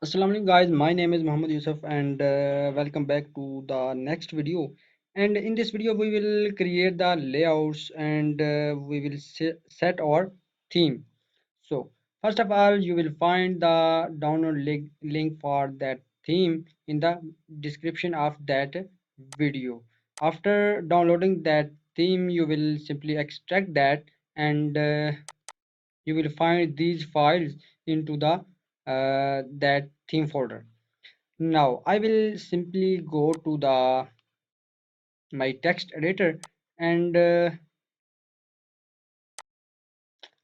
Assalamu alaikum guys, my name is Muhammad Yusuf and welcome back to the next video. And in this video we will create the layouts and we will set our theme. So first of all you will find the download link for that theme in the description of that video. After downloading that theme you will simply extract that and you will find these files into the that theme folder. Now I will simply go to the my text editor and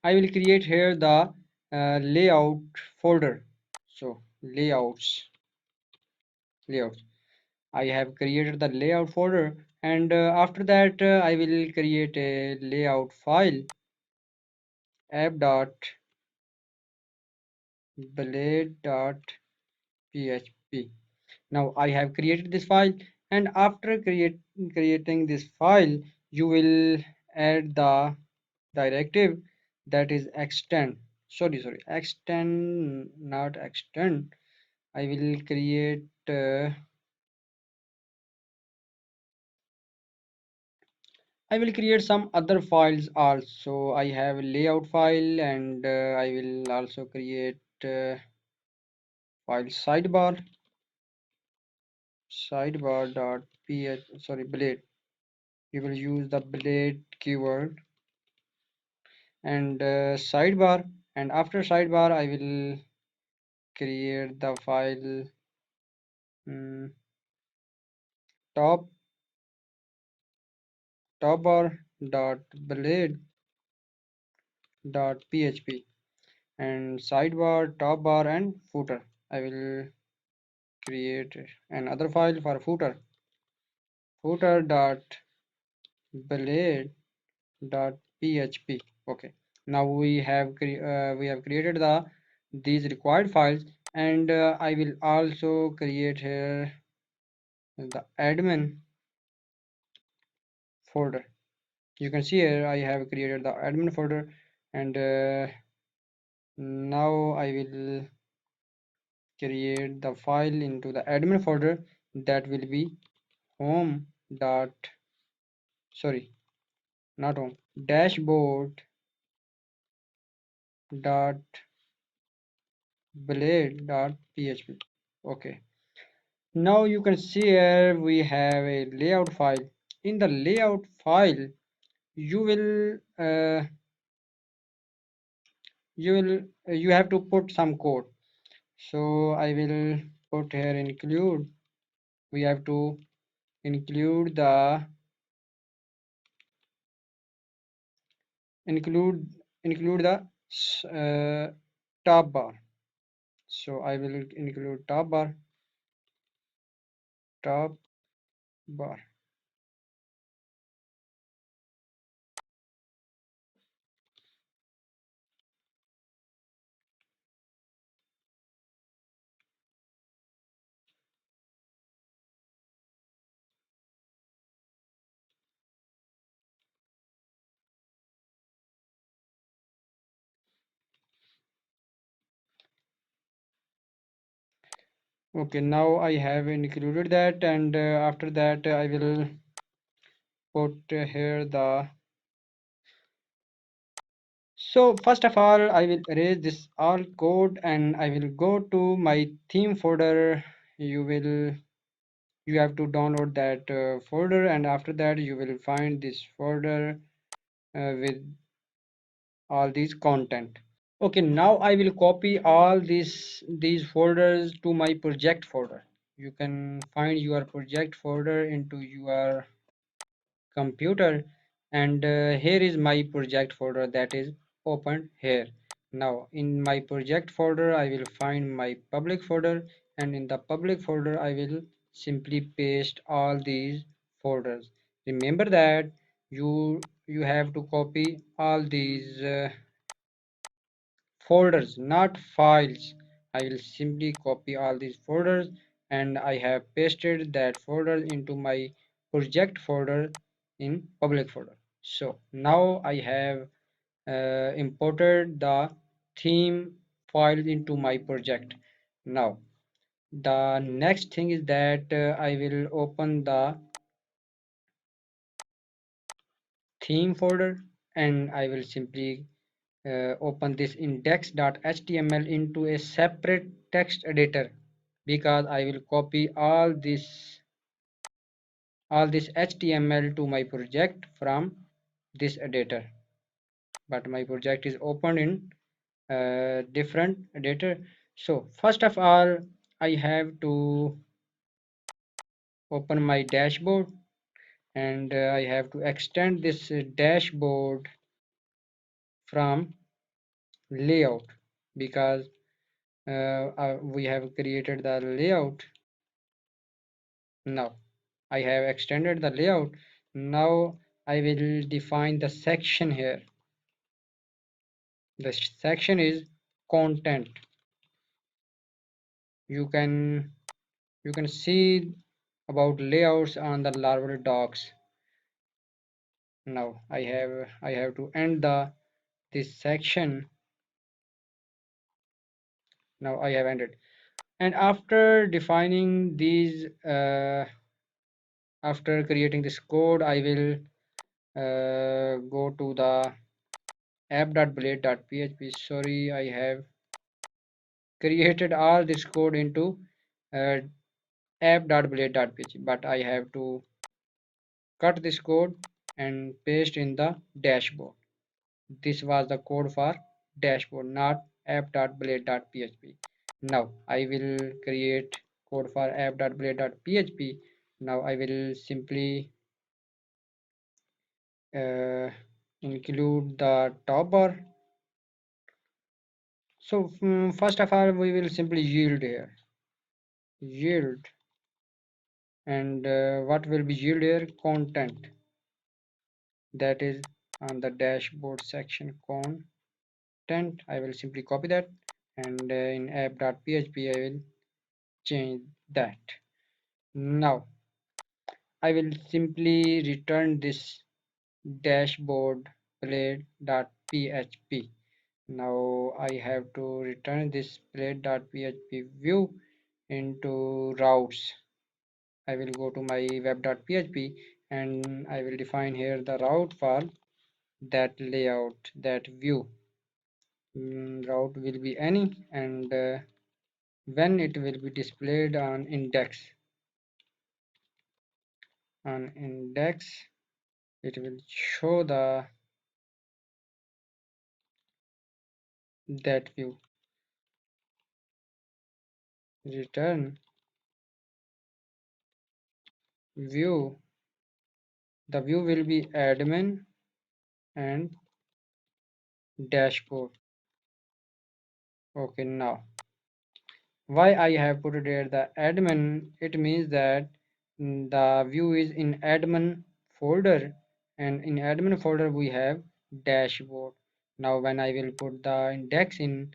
I will create here the layout folder. So layouts, I have created the layout folder, and after that I will create a layout file app.blade.php. Now I have created this file, and after creating this file you will add the directive, that is extend, sorry, extend, not extend. I will create some other files also. I have a layout file, and I will also create file sidebar.ph, sorry, blade. You will use the blade keyword and sidebar, and after sidebar I will create the file mm, top topbar dot blade dot php, and sidebar, top bar, and footer. I will create another file for footer dot blade dot php. Okay, now we have created these required files, and I will also create here the admin folder. You can see here I have created the admin folder, and now I will create the file into the admin folder, that will be home dot, sorry, not home, dashboard dot blade dot php. Okay, now you can see here we have a layout file. In the layout file you will you have to put some code. So I will put here include. We have to include the include include the top bar. So I will include top bar. Okay, now I have included that, and after that I will put here the. So first of all I will erase this all code, and I will go to my theme folder. You have to download that folder, and after that you will find this folder with all these content. Okay, now I will copy all these folders to my project folder. You can find your project folder into your computer, and here is my project folder that is opened here. Now in my project folder I will find my public folder, and in the public folder I will simply paste all these folders. Remember that you have to copy all these folders, not files. I will simply copy all these folders, and I have pasted that folder into my project folder in public folder. So now I have imported the theme file into my project. Now the next thing is that I will open the theme folder, and I will simply open this index.html into a separate text editor, because I will copy all this HTML to my project from this editor. But my project is opened in different editor. So first of all, I have to open my dashboard, and I have to extend this dashboard from layout, because we have created the layout. Now I have extended the layout. Now I will define the section here. The section is content. You can see about layouts on the laravel docs. Now I have to end this section. Now I have ended, and after defining these after creating this code, I will go to the app.blade.php. Sorry, I have created all this code into uh, app.blade.php, but I have to cut this code and paste in the dashboard. This was the code for dashboard, not app.blade.php. Now I will create code for app.blade.php. Now I will simply uh, include the top bar. So first of all, we will simply yield here. Yield, and what will be yield here? Content. That is on the dashboard section content. I will simply copy that, and in app.php I will change that. Now I will simply return this dashboard play.php. Now I have to return this play.php view into routes. I will go to my web.php, and I will define here the route for that layout, that view. Route will be any, and when it will be displayed on index, it will show that view. Return view. The view will be admin and dashboard. Okay, now why I have put it here the admin? It means that the view is in admin folder, and in admin folder we have dashboard. Now when I will put the index in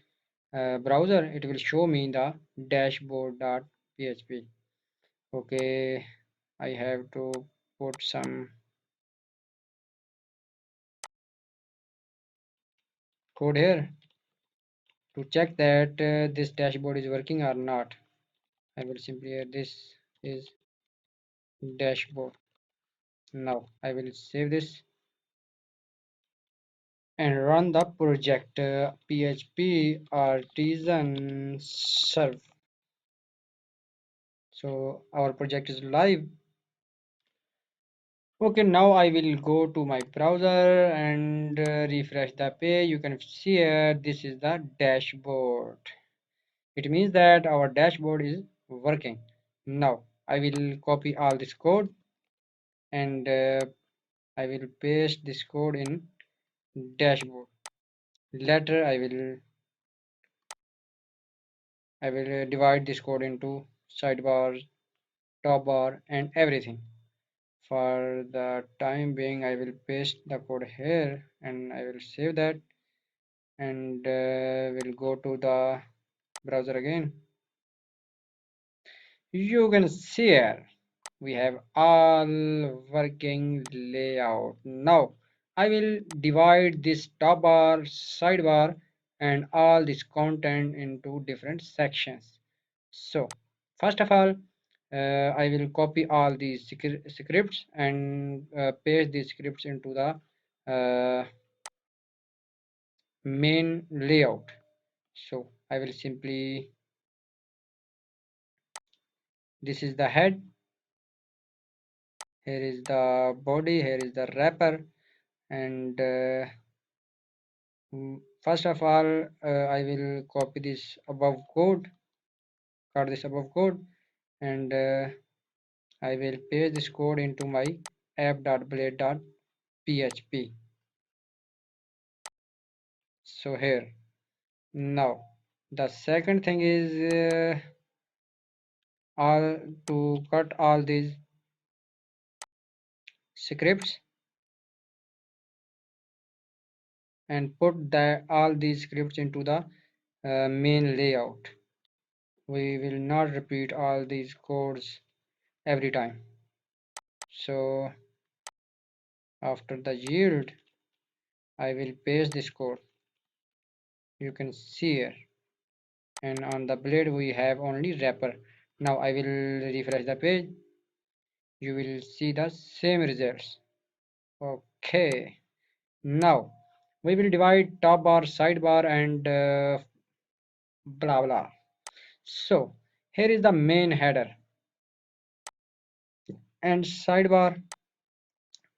browser, it will show me the dashboard.php. Okay, I have to put some code here to check that this dashboard is working or not. I will simply add this is dashboard. Now I will save this and run the project php artisan serve. So our project is live. Okay, now I will go to my browser and refresh the page. You can see here this is the dashboard. It means that our dashboard is working. Now I will copy all this code, and I will paste this code in dashboard. Later I will divide this code into sidebars, top bar, and everything. For the time being, I will paste the code here, and I will save that, and we'll go to the browser again. You can see here we have all working layout. Now I will divide this top bar, sidebar, and all this content into different sections. So first of all, I will copy all these scripts and paste these scripts into the main layout. So I will simply, this is the head, here is the body, here is the wrapper, and first of all, I will copy this above code, cut this above code, and I will paste this code into my app.blade.php. So here, now the second thing is all to cut all these scripts and put all these scripts into the main layout. We will not repeat all these codes every time. So after the yield, I will paste this code. You can see here, and on the blade we have only wrapper. Now I will refresh the page. You will see the same results. Okay. Now we will divide top bar, sidebar, and blah blah. So here is the main header and sidebar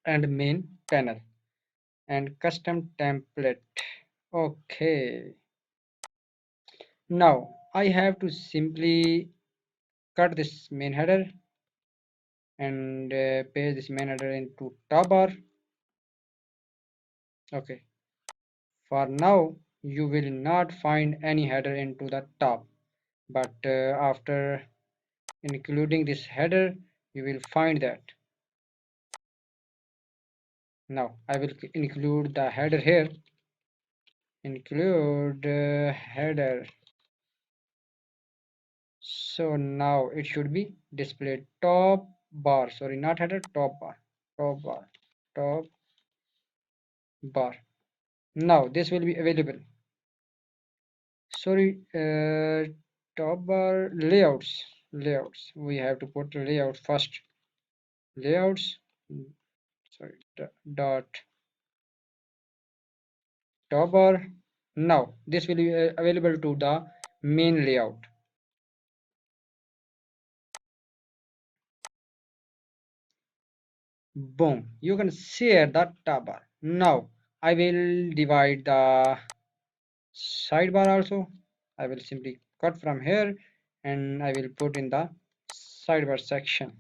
and main panel and custom template. Okay. Now I have to simply cut this main header and paste this main header into top bar. Okay. For now, you will not find any header into the top, but after including this header, you will find that. Now I will include the header here. Include header. So now it should be displayed top bar. Sorry, not header, top bar. Top bar. Top bar. Now this will be available. Sorry, top bar layouts. Layouts. We have to put layout first. Layouts. Sorry, dot top bar. Now this will be available to the main layout. Boom, you can share the top bar. Now I will divide the sidebar also. I will simply cut from here and I will put in the sidebar section.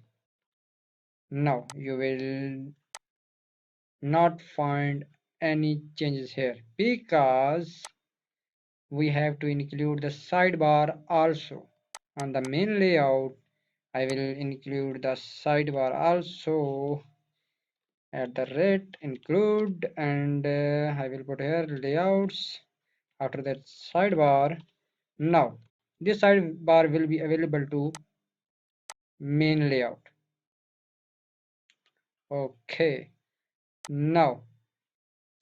Now you will not find any changes here because we have to include the sidebar also. On the main layout I will include the sidebar also at the rate include, and I will put here layouts after that sidebar. Now this sidebar will be available to main layout. Okay, now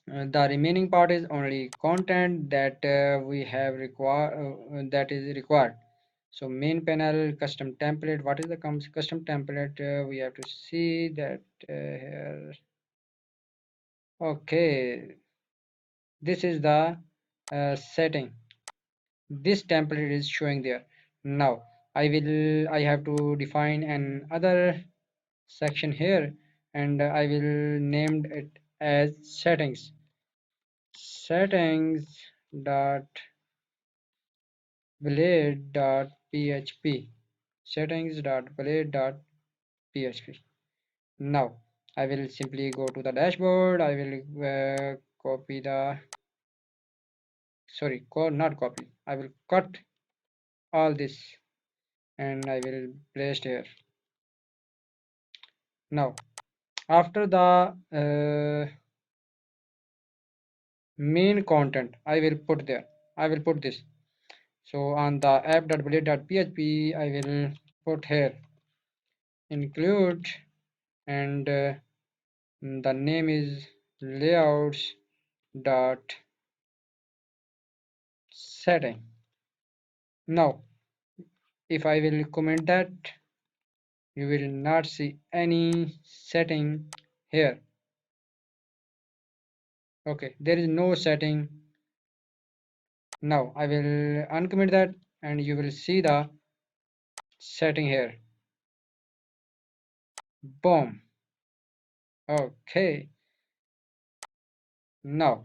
the remaining part is only content that we have that is required. So main panel, custom template. What is the custom template? We have to see that here. Okay, this is the setting. This template is showing there. Now I have to define another section here, and I will name it as settings dot blade dot php settings dot blade dot php. Now I will simply go to the dashboard. I will copy the, sorry, not copy, I will cut all this and I will place here. Now after the main content I will put there, I will put this. So on the app.blade.php I will put here include, and the name is layouts dot setting. Now if I will comment that, you will not see any setting here. Okay, there is no setting. Now I will uncomment that and you will see the setting here. Boom. Okay, now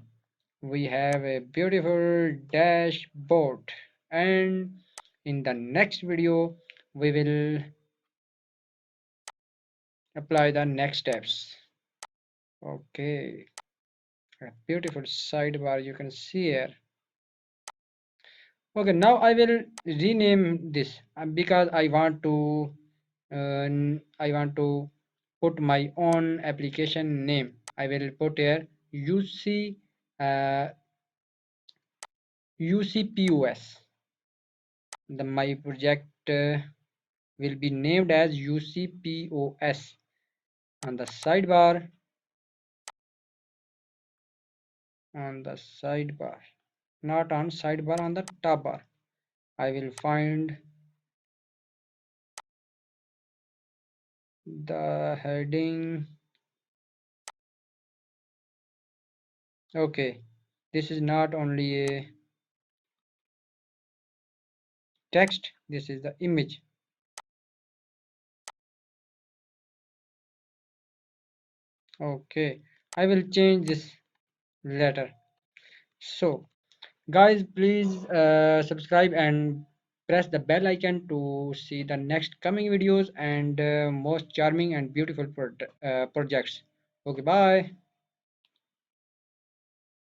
we have a beautiful dashboard, and in the next video we will apply the next steps. Okay, a beautiful sidebar you can see here. Okay, now I will rename this because I want to put my own application name. I will put here uh, UCPOS. My project will be named as UCPOS. On the sidebar, on the sidebar, not on sidebar, on the top bar, I will find the heading. Okay, this is not only a text, this is the image. Okay, I will change this later. So guys, please subscribe and press the bell icon to see the next coming videos and most charming and beautiful projects. Okay, bye.